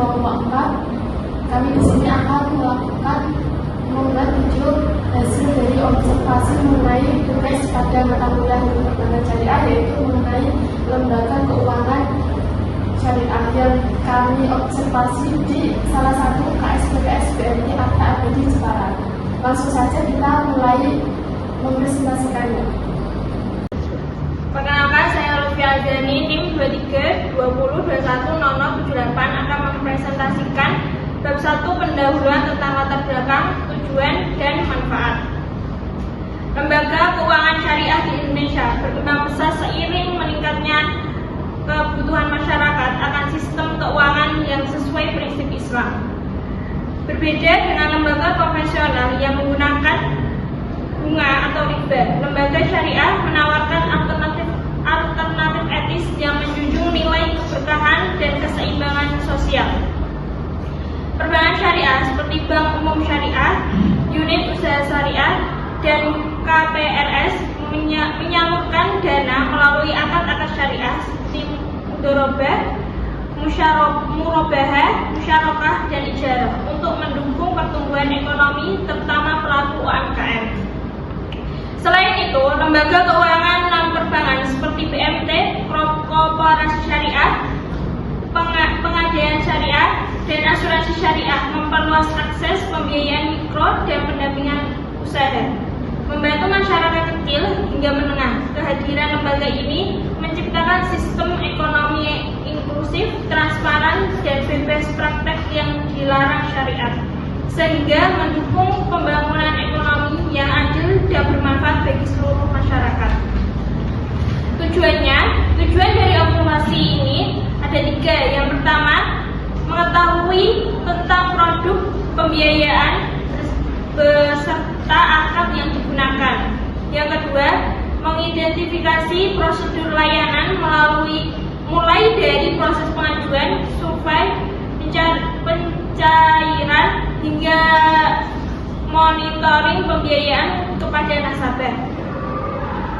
kelompok 4, kami di sini akan membuat video hasil dari observasi mengenai tugas pada mata kuliah ilmu perbankan syariah, yaitu mengenai lembaga keuangan syariah yang kami observasi di salah satu KSPPS BMT Akta Abadi Jepara. Langsung saja kita mulai mempresentasikannya. Perkenalkan, saya Lutfi Azani, NIM 2320210078 akan mempresentasikan bab 1 pendahuluan tentang latar belakang, tujuan, dan manfaat. Lembaga keuangan syariah di Indonesia berkembang pesat seiring meningkatnya kebutuhan masyarakat akan sistem keuangan yang sesuai prinsip Islam. Berbeda dengan lembaga konvensional yang menggunakan bunga atau riba, lembaga syariah menawarkan alternatif etis yang menjunjung nilai keberkahan dan keseimbangan sosial. Perbankan syariah seperti Bank Umum Syariah, Unit Usaha Syariah, dan KPRS menyalurkan dana melalui akad-akad syariah seperti mudharabah, murabahah, musyarakah, dan ijarah untuk mendukung pertumbuhan ekonomi terutama pelaku UMKM. Selain itu, lembaga keuangan non-perbankan seperti BMT, Koperasi Syariah, Pengadaian Syariah, dan Asuransi Syariah memperluas akses pembiayaan mikro dan pendampingan usaha, membantu masyarakat kecil hingga menengah. Kehadiran lembaga ini menciptakan sistem ekonomi inklusif, transparan, dan bebas praktek yang dilarang syariat, sehingga mendukung pembangunan ekonomi yang adil dan bermanfaat bagi seluruh masyarakat. Tujuan dari observasi ini ada 3. Yang pertama, mengetahui tentang produk pembiayaan beserta akad yang digunakan. Yang kedua, mengidentifikasi prosedur layanan mulai dari proses pengajuan, survei, pencairan, hingga monitoring pembiayaan kepada nasabah.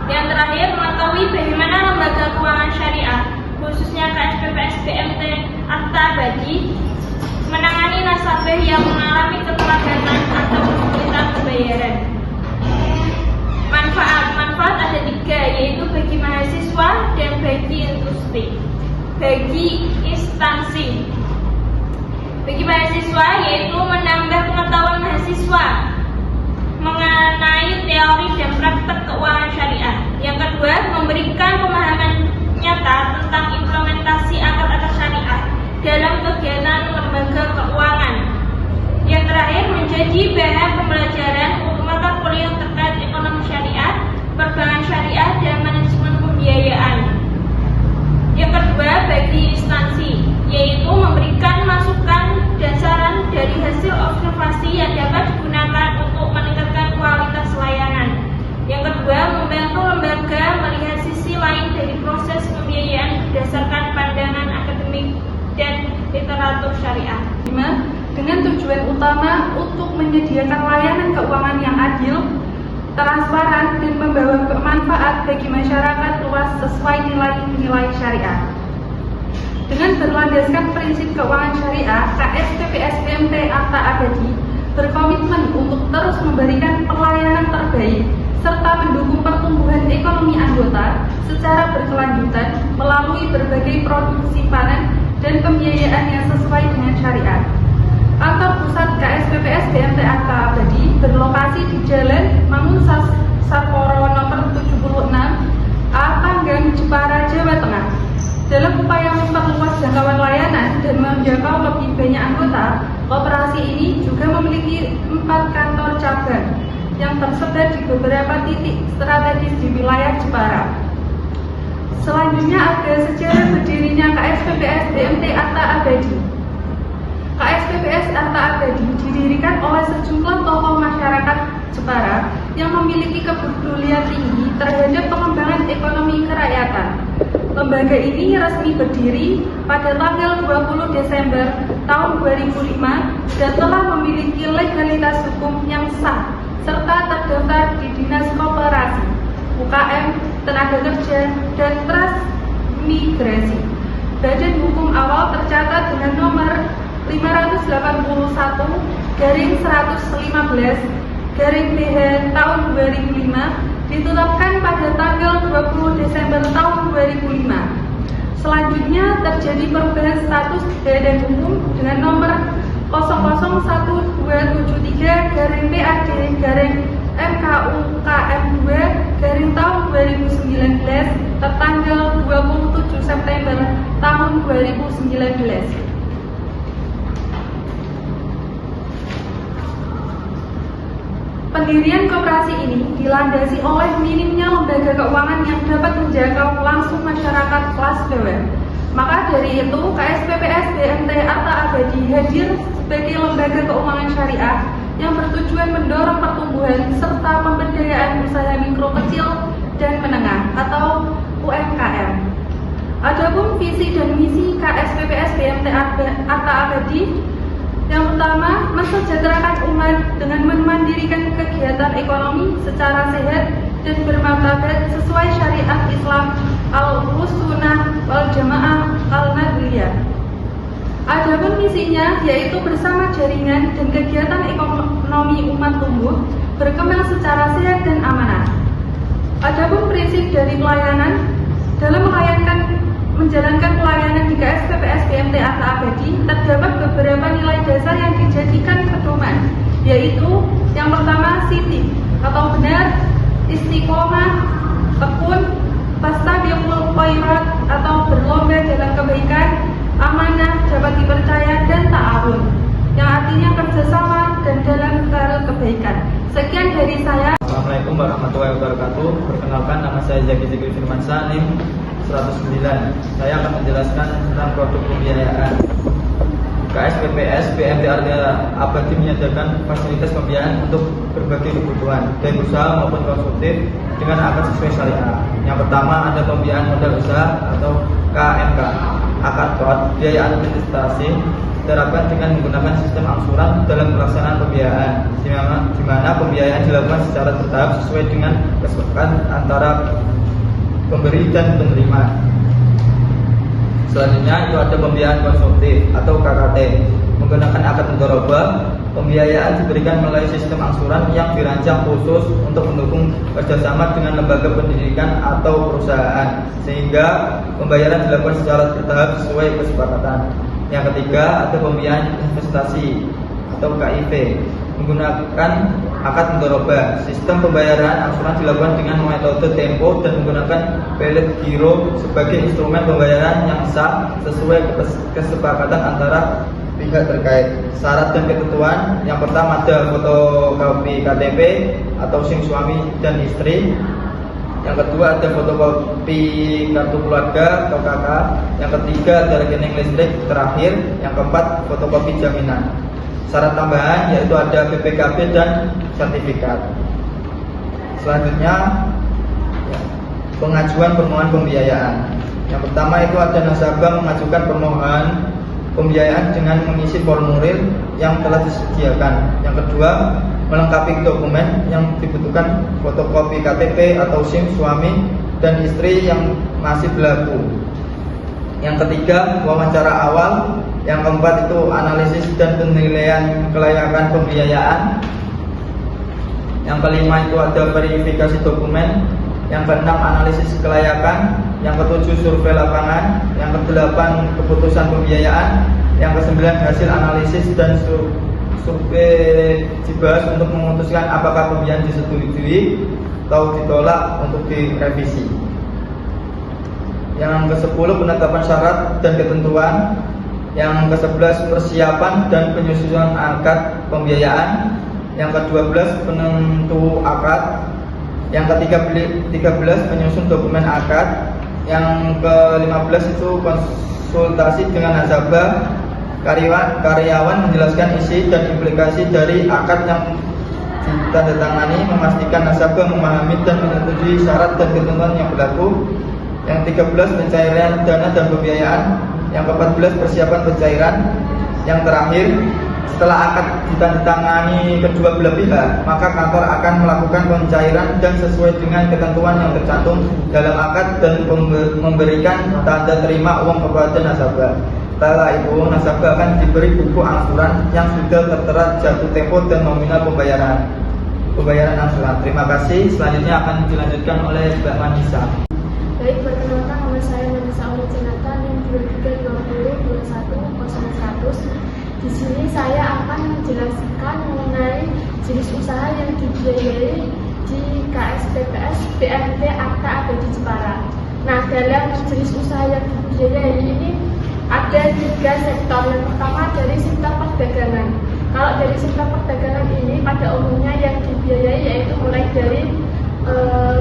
Yang terakhir, mengetahui bagaimana lembaga keuangan syariah, khususnya KSPPS BMT Akta Abadi, menangani nasabah yang mengalami keterlambatan atau kesulitan pembayaran. Manfaat ada 3, yaitu bagi mahasiswa dan bagi industri. Bagi instansi, bagi mahasiswa yaitu menambah pengetahuan mahasiswa mengenai teori dan praktek keuangan syariah. Yang kedua, memberikan pemahaman nyata tentang implementasi akad-akad syariah dalam kegiatan lembaga keuangan. Yang terakhir, menjadi bahan pembelajaran untuk mata kuliah terkait ekonomi syariah, perbankan syariah, dan manajemen pembiayaan. Yang kedua, bagi instansi, yaitu memberikan masukan dan saran dari hasil observasi yang dapat digunakan untuk meningkatkan kualitas layanan. Yang kedua, membantu lembaga melihat sisi lain dari proses pembiayaan berdasarkan pandangan akademik dan literatur syariah. Dengan tujuan utama untuk menyediakan layanan keuangan yang adil, transparan, dan membawa bermanfaat bagi masyarakat luas sesuai nilai-nilai syariah. Dengan berlandaskan prinsip keuangan syariah, KSPPS BMT Akta Abadi berkomitmen untuk terus memberikan pelayanan terbaik serta mendukung pertumbuhan ekonomi anggota secara berkelanjutan melalui berbagai produk simpanan dan pembiayaan yang sesuai dengan syariat. Kantor pusat KSPPS BMT Akta Abadi berlokasi di Jalan Mangun Saporo nomor 76 A Panggang, Jepara, Jawa Tengah. Dalam upaya memperluas jangkauan layanan dan menjangkau lebih banyak anggota, koperasi ini juga memiliki 4 kantor cabang yang tersebar di beberapa titik strategis di wilayah Jepara. Selanjutnya ada sejarah berdirinya KSPPS BMT Akta Abadi. KSPPS Akta Abadi didirikan oleh sejumlah tokoh masyarakat Jepara yang memiliki kepedulian tinggi terhadap pengembangan ekonomi kerakyatan. Lembaga ini resmi berdiri pada tanggal 20 Desember tahun 2005 dan telah memiliki legalitas hukum yang sah serta terdaftar di Dinas Koperasi, UKM, Tenaga Kerja, dan Transmigrasi. Badan hukum awal tercatat dengan nomor 81/115/BH tahun 2005 ditetapkan pada tanggal 20 Desember tahun 2005. Selanjutnya terjadi perubahan status badan umum dengan nomor 00112-PAD-MKU-KM2 tahun 2019 tertanggal 27 September tahun 2019. Pendirian koperasi ini dilandasi oleh minimnya lembaga keuangan yang dapat menjangkau langsung masyarakat kelas bawah. Maka dari itu, KSPPS BMT Arta Abadi hadir sebagai lembaga keuangan syariah yang bertujuan mendorong pertumbuhan serta pemberdayaan usaha mikro kecil dan menengah atau UMKM. Adapun visi dan misi KSPPS BMT Arta Abadi, yang pertama, mensejahterakan umat dengan memandirikan kegiatan ekonomi secara sehat dan bermartabat sesuai syariat Islam al-sunnah wal jamaah al-nadriyah. Adapun misinya yaitu bersama jaringan dan kegiatan ekonomi umat tumbuh berkembang secara sehat dan amanah. Adapun prinsip dari pelayanan dalam menjalankan pelayanan di KSPPS BMT Arta Abadi terdapat beberapa nilai dasar yang dijadikan pedoman, yaitu yang pertama sidik atau benar, istiqomah, tekun, fastabiqul khairat atau berlomba dalam kebaikan, amanah, dapat dipercaya, dan ta'awun yang artinya kerjasama dan dalam hal kebaikan. Sekian dari saya. Assalamualaikum warahmatullahi wabarakatuh. Perkenalkan, nama saya Zaki Zikri Firmansyah, NIM 109. Saya akan menjelaskan tentang produk pembiayaan. KSPPS BMT Arta Abadi menyediakan fasilitas pembiayaan untuk berbagai kebutuhan, baik usaha maupun konsumtif dengan akad sesuai syariah. Yang pertama ada pembiayaan modal usaha atau KMK. Akad biaya administrasi diterapkan dengan menggunakan sistem angsuran dalam pelaksanaan pembiayaan, di mana pembiayaan dilakukan secara bertahap sesuai dengan kesepakatan antara pemberi dan penerima. Selanjutnya itu ada pembiayaan konsumtif atau KKT. Menggunakan akad mudharabah, pembiayaan diberikan melalui sistem angsuran yang dirancang khusus untuk mendukung kerjasama dengan lembaga pendidikan atau perusahaan, sehingga pembayaran dilakukan secara bertahap sesuai kesepakatan. Yang ketiga ada pembiayaan investasi atau KIV. Menggunakan akad mudharabah, sistem pembayaran angsuran dilakukan dengan metode tempo dan menggunakan pelet giro sebagai instrumen pembayaran yang sah sesuai kesepakatan antara pihak terkait. Syarat dan ketentuan, yang pertama ada fotokopi KTP atau SIM suami dan istri. Yang kedua ada fotokopi kartu keluarga atau KK. Yang ketiga ada rekening listrik. Terakhir, yang keempat fotokopi jaminan. Syarat tambahan yaitu ada BPKB dan sertifikat. Selanjutnya pengajuan permohonan pembiayaan. Yang pertama itu ada nasabah mengajukan permohonan pembiayaan dengan mengisi formulir yang telah disediakan. Yang kedua, melengkapi dokumen yang dibutuhkan, fotokopi KTP atau SIM suami dan istri yang masih berlaku. Yang ketiga, wawancara awal. Yang keempat itu analisis dan penilaian kelayakan pembiayaan. Yang kelima itu ada verifikasi dokumen. Yang keenam analisis kelayakan. Yang ketujuh survei lapangan. Yang kedelapan keputusan pembiayaan. Yang kesembilan hasil analisis dan survei dibahas untuk memutuskan apakah pembiayaan disetujui atau ditolak untuk direvisi. Yang ke-10 penetapan syarat dan ketentuan. Yang ke-11 persiapan dan penyusunan akad pembiayaan. Yang ke-12 penentu akad. Yang ke-13 penyusun dokumen akad. Yang ke-15 itu konsultasi dengan nasabah. Karyawan menjelaskan isi dan implikasi dari akad yang ditandatangani, memastikan nasabah memahami dan menyetujui syarat dan ketentuan yang berlaku. Yang 13 pencairan dana dan pembiayaan. Yang ke-14 persiapan pencairan. Yang terakhir, setelah akad ditandatangani kedua belah pihak, maka kantor akan melakukan pencairan dan sesuai dengan ketentuan yang tercantum dalam akad dan memberikan tanda terima uang kepada nasabah. Setelah itu, nasabah akan diberi buku angsuran yang sudah tertera jatuh tempo dan nominal pembayaran angsuran. Terima kasih. Selanjutnya akan dilanjutkan oleh Mbak Manisa. Baik, perkenalkan nama saya Manisa Aulicinata NIM 2320210100. Di sini saya akan menjelaskan mengenai jenis usaha yang dibiayai di KSPPS BMT Arta Abadi Jepara. Nah, dalam jenis usaha yang dibiayai ini ada 3 sektor. Yang pertama dari sektor perdagangan. Kalau dari sektor perdagangan ini pada umumnya yang dibiayai yaitu mulai dari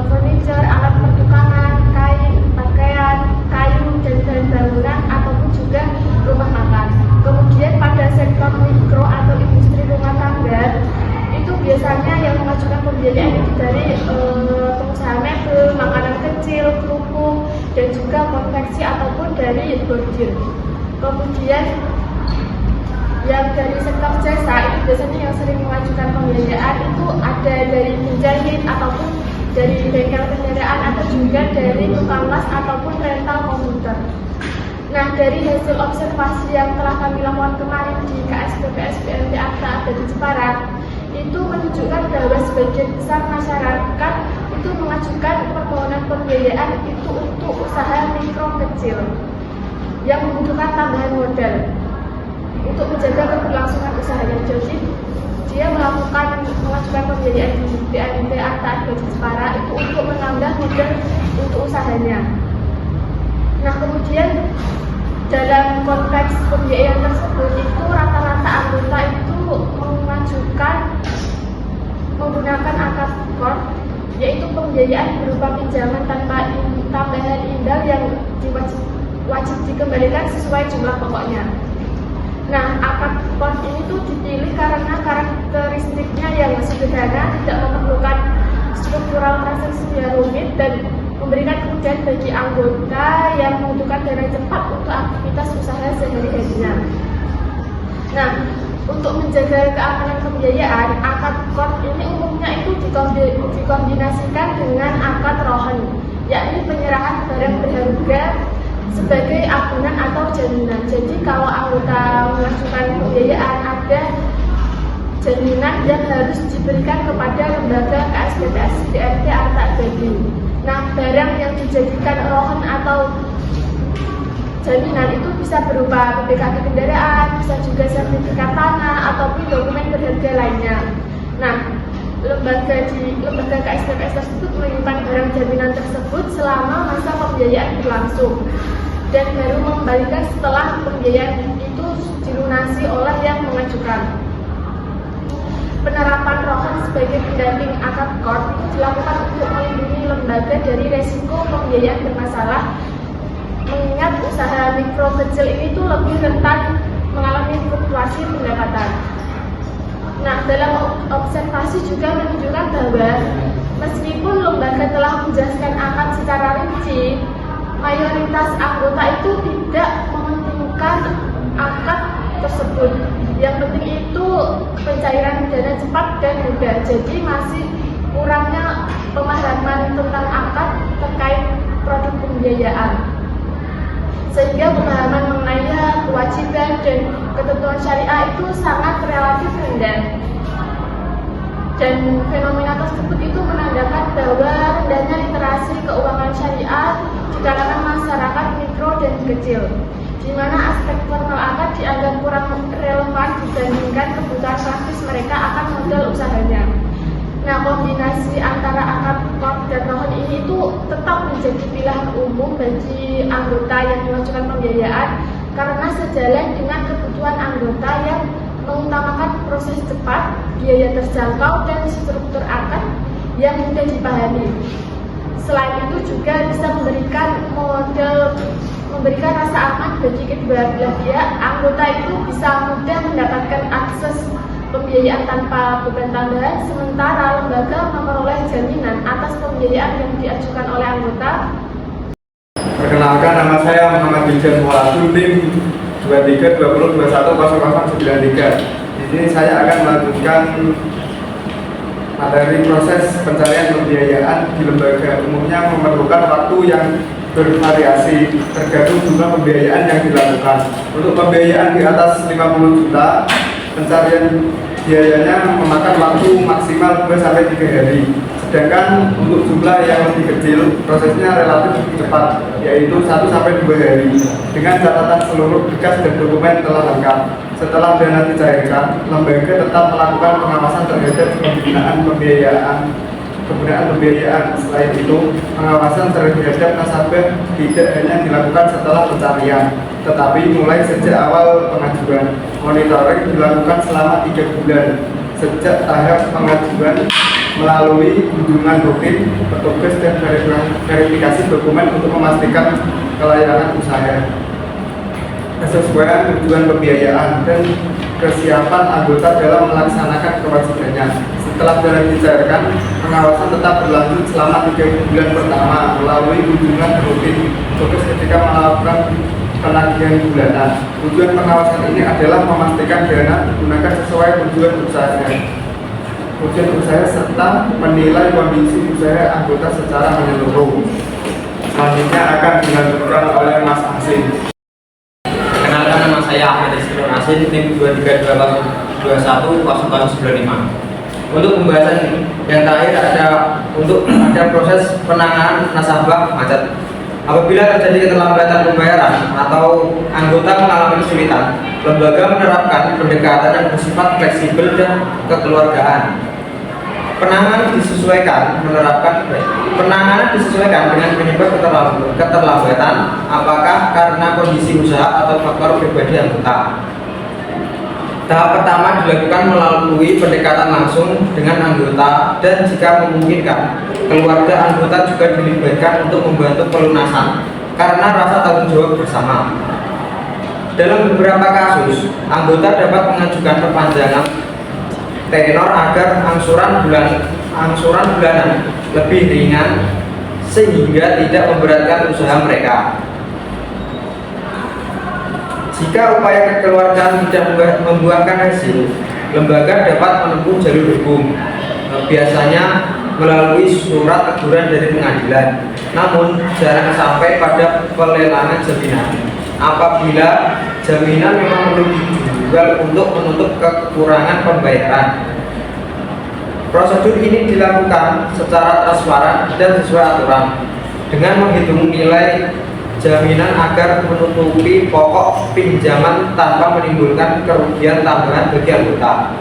furniture, alat pertukangan, kain, pakaian, kayu, dan bahan bangunan ataupun juga rumah makan. Kemudian pada sektor mikro atau industri rumah tangga itu biasanya yang mengajukan pembiayaan itu dari pengusaha mebel, makanan kecil, kerupuk, dan juga konveksi ataupun dari bordir. Kemudian yang dari sektor jasa itu biasanya yang sering mengajukan pembiayaan itu ada dari penjahit ataupun dari bengkel kendaraan atau juga dari tukang las ataupun rental komputer. Nah, dari hasil observasi yang telah kami lakukan kemarin di KSPPS BMT Arta Abadi Jepara itu menunjukkan bahwa sebagian besar masyarakat itu mengajukan permohonan pembiayaan itu untuk usaha mikro kecil yang membutuhkan tambahan modal untuk menjaga keberlangsungan usahanya. Jadi dia mengajukan pembiayaan di BMT Arta Abadi Jepara itu untuk menambah modal untuk usahanya. Nah, kemudian dalam konteks pembiayaan tersebut itu rata-rata anggota itu mengajukan menggunakan akad KOR, yaitu pembiayaan berupa pinjaman tanpa tambahan indal yang wajib dikembalikan sesuai jumlah pokoknya. Nah, akad KOR ini tuh dipilih karena karakteristiknya yang sederhana, tidak memerlukan struktural transaksi yang rumit, dan memberikan kemudahan bagi anggota yang membutuhkan dana cepat untuk aktivitas usaha sehari-harinya. Nah, untuk menjaga keamanan pembiayaan, akad KOR ini umumnya itu dikombinasikan dengan akad rohen, yakni penyerahan barang berharga sebagai agunan atau jaminan. Jadi kalau anggota mengajukan pembiayaan ada jaminan yang harus diberikan kepada lembaga KSPPS BMT Arta Abadi. Nah, barang yang dijadikan rohen atau jaminan itu bisa berupa BPKB kendaraan, bisa juga sertifikat tanah ataupun dokumen berharga lainnya. Nah, lembaga KSPPS tersebut menyimpan barang jaminan tersebut selama masa pembiayaan berlangsung dan baru mengembalikan setelah pembiayaan itu dilunasi oleh yang mengajukan. Penerapan rohen sebagai pendamping akad KOR itu dilakukan untuk melindungi lembaga dari resiko pembiayaan bermasalah, mengingat usaha mikro kecil ini tuh lebih rentan mengalami fluktuasi pendapatan. Nah, dalam observasi juga menunjukkan bahwa meskipun lembaga telah menjelaskan akad secara rinci, mayoritas anggota itu tidak mementingkan akad tersebut. Yang penting itu pencairan dana cepat dan mudah. Jadi masih kurangnya pemahaman tentang akad terkait produk pembiayaan, sehingga pemahaman mengenai kewajiban dan ketentuan syariah itu sangat relatif rendah. Dan fenomena tersebut itu menandakan bahwa rendahnya literasi keuangan syariah di kalangan masyarakat mikro dan kecil, di mana aspek formal akad dianggap kurang relevan dibandingkan kebutuhan praktis mereka akan modal usahanya. Nah, kombinasi antara akad KOR dan rohen ini itu tetap menjadi pilihan umum bagi anggota yang mengajukan pembiayaan karena sejalan dengan kebutuhan anggota yang mengutamakan proses cepat, biaya terjangkau, dan struktur akad yang mudah dipahami. Selain itu juga bisa memberikan rasa aman bagi kedua belah pihak. Anggota itu bisa mudah mendapatkan akses pembiayaan tanpa beban tambahan, sementara lembaga memperoleh jaminan atas pembiayaan yang diajukan oleh anggota. Perkenalkan, nama saya Muhammad Biljan Muhammad, NIM 2320210093. Di sini saya akan melanjutkan materi proses pencarian pembiayaan di lembaga. Umumnya memerlukan waktu yang bervariasi tergantung jumlah pembiayaan yang dilakukan. Untuk pembiayaan di atas 50 juta, pencarian biayanya memakan waktu maksimal 2-3 hari. Sedangkan untuk jumlah yang lebih kecil, prosesnya relatif cepat, yaitu 1-2 hari. Dengan catatan seluruh berkas dan dokumen telah lengkap. Setelah dana dicairkan, lembaga tetap melakukan pengawasan terhadap penggunaan pembiayaan. Selain itu, pengawasan terhadap nasabah tidak hanya dilakukan setelah pencarian, tetapi mulai sejak awal pengajuan. Monitoring dilakukan selama 3 bulan sejak tahap pengajuan melalui kunjungan rutin petugas dan verifikasi dokumen untuk memastikan kelayakan usaha, kesesuaian tujuan pembiayaan, dan kesiapan anggota dalam melaksanakan kewajibannya. Setelah dana dicairkan, pengawasan tetap berlanjut selama 3 bulan pertama melalui kunjungan rutin petugas ketika melakukan penagihan bulanan. Tujuan pengawasan ini adalah memastikan dana digunakan sesuai tujuan usaha serta menilai kondisi usaha anggota secara menyeluruh. Selanjutnya akan dilanjutkan oleh Mas Asin. Kenalkan, nama saya Ahmad Isrun Asin, tim 23210095. Untuk pembahasan yang terakhir ada proses penanganan nasabah macet. Apabila terjadi keterlambatan pembayaran atau anggota mengalami kesulitan, lembaga menerapkan pendekatan yang bersifat fleksibel dan kekeluargaan. Penanganan disesuaikan dengan penyebab keterlambatan, apakah karena kondisi usaha atau faktor pribadi anggota. Tahap pertama dilakukan melalui pendekatan langsung dengan anggota, dan jika memungkinkan, keluarga anggota juga dilibatkan untuk membantu pelunasan karena rasa tanggung jawab bersama. Dalam beberapa kasus, anggota dapat mengajukan perpanjangan tenor agar angsuran bulanan lebih ringan sehingga tidak memberatkan usaha mereka. Jika upaya kekeluargaan tidak membuahkan hasil, lembaga dapat menempuh jalur hukum, biasanya melalui surat teguran dari pengadilan. Namun jarang sampai pada pelelangan jaminan. Apabila jaminan memang perlu dijual untuk menutup kekurangan pembayaran. Prosedur ini dilakukan secara transparan dan sesuai aturan dengan menghitung nilai jaminan agar menutupi pokok pinjaman tanpa menimbulkan kerugian tambahan bagi anggota.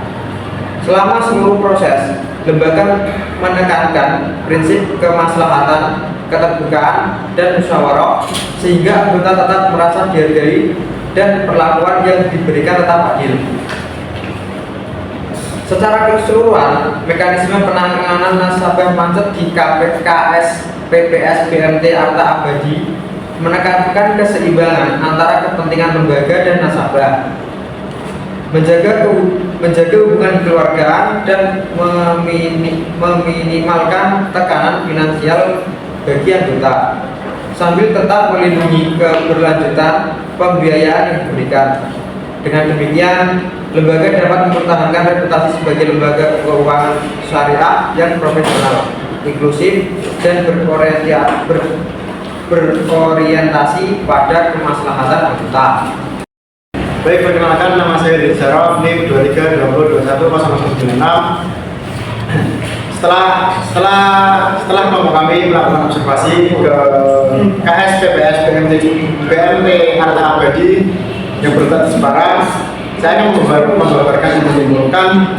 Selama seluruh proses, lembaga menekankan prinsip kemaslahatan, keterbukaan, dan musyawarah sehingga anggota tetap merasa dihargai dan perlakuan yang diberikan tetap adil. Secara keseluruhan, mekanisme penanganan nasabah macet di KS PPS BMT Arta Abadi menekankan keseimbangan antara kepentingan lembaga dan nasabah, menjaga hubungan kekeluargaan, dan meminimalkan tekanan finansial bagi anggota, sambil tetap melindungi keberlanjutan pembiayaan yang diberikan. Dengan demikian, lembaga dapat mempertahankan reputasi sebagai lembaga keuangan syariah yang profesional, inklusif, dan berorientasi pada kemaslahatan anggota. Baik, perkenalkan, nama saya Rizky Syaraf, NIM 2320210096. Setelah kelompok kami melakukan observasi ke KS PPS BMT Arta Abadi yang berletak di Semarang, saya akan membabarkan dan menyimpulkan.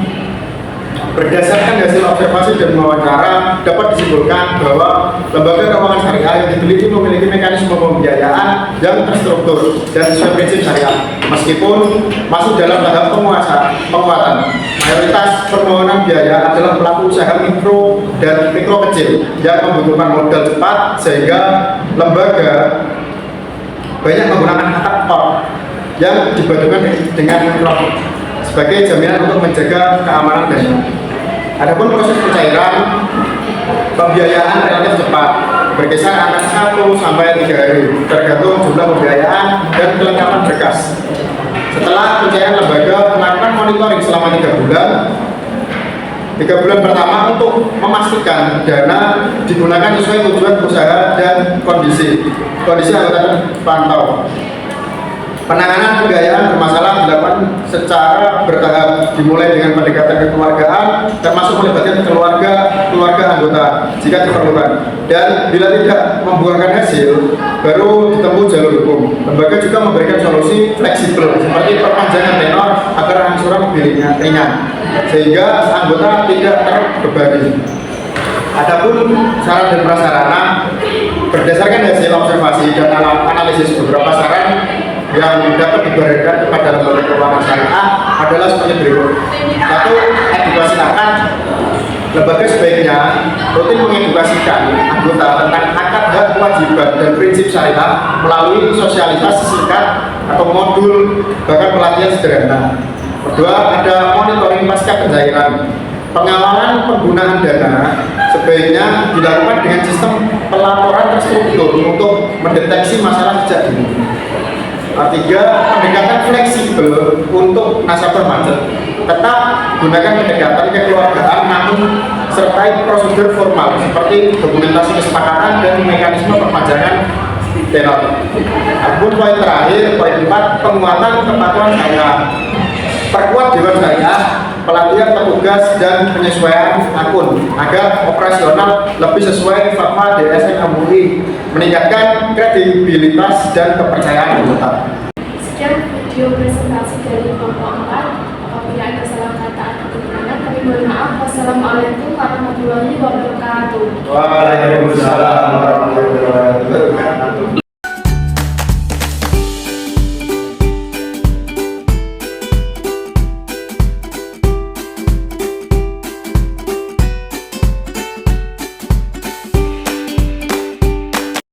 Berdasarkan hasil observasi dan wawancara, dapat disimpulkan bahwa lembaga keuangan syariah yang diteliti memiliki mekanisme pembiayaan yang terstruktur dan sesuai prinsip syariah. Meskipun masuk dalam tahap penguatan, mayoritas permohonan biaya adalah pelaku usaha mikro dan mikro kecil yang membutuhkan modal cepat, sehingga lembaga banyak menggunakan faktor yang dibadukan dengan mikro sebagai jaminan untuk menjaga keamanan dana. Adapun proses pencairan pembiayaan relatif cepat, berkisar antara 1-3 hari, tergantung jumlah pembiayaan dan kelengkapan berkas. Setelah pencairan, lembaga melakukan monitoring selama 3 bulan 3 bulan pertama untuk memastikan dana digunakan sesuai tujuan usaha dan kondisi anggota pantau. Penanganan pembiayaan bermasalah dilakukan secara bertahap, dimulai dengan pendekatan kekeluargaan, termasuk melibatkan keluarga anggota jika diperlukan. Dan bila tidak membuahkan hasil, baru ditempuh jalur hukum. Lembaga juga memberikan solusi fleksibel seperti perpanjangan tenor agar angsuran lebih ringan, sehingga anggota tidak terbebani. Adapun syarat dan prasarana, berdasarkan hasil observasi dan analisis beberapa saran yang dapat diberikan kepada lembaga keuangan syariah adalah seperti berikut. 1. Edukasi akad. Lembaga sebaiknya rutin mengedukasikan anggota tentang akad hak kewajiban dan prinsip syariah melalui sosialisasi singkat atau modul, bahkan pelatihan sederhana. Kedua, ada monitoring pasca pencairan. Pengawalan penggunaan dana sebaiknya dilakukan dengan sistem pelaporan terstruktur untuk mendeteksi masalah sejak dini. Ketiga, pendekatan fleksibel untuk nasabah macet. Tetap gunakan pendekatan kekeluargaan, namun sertai prosedur formal seperti dokumentasi kesepakatan dan mekanisme perpanjangan tenor. Adapun poin terakhir, poin 4, penguatan kepatuhan syariah. Perkuat dewan syariah, pelatihan petugas dan penyesuaian akun agar operasional lebih sesuai fatwa DSN MUI, meningkatkan kredibilitas dan kepercayaan anggota. Sekian video presentasi dari kelompok 4. Apabila ada salah kata atau kekurangan, kami mohon maaf. Wassalamualaikum warahmatullahi wabarakatuh. Waalaikumsalam warahmatullahi wabarakatuh.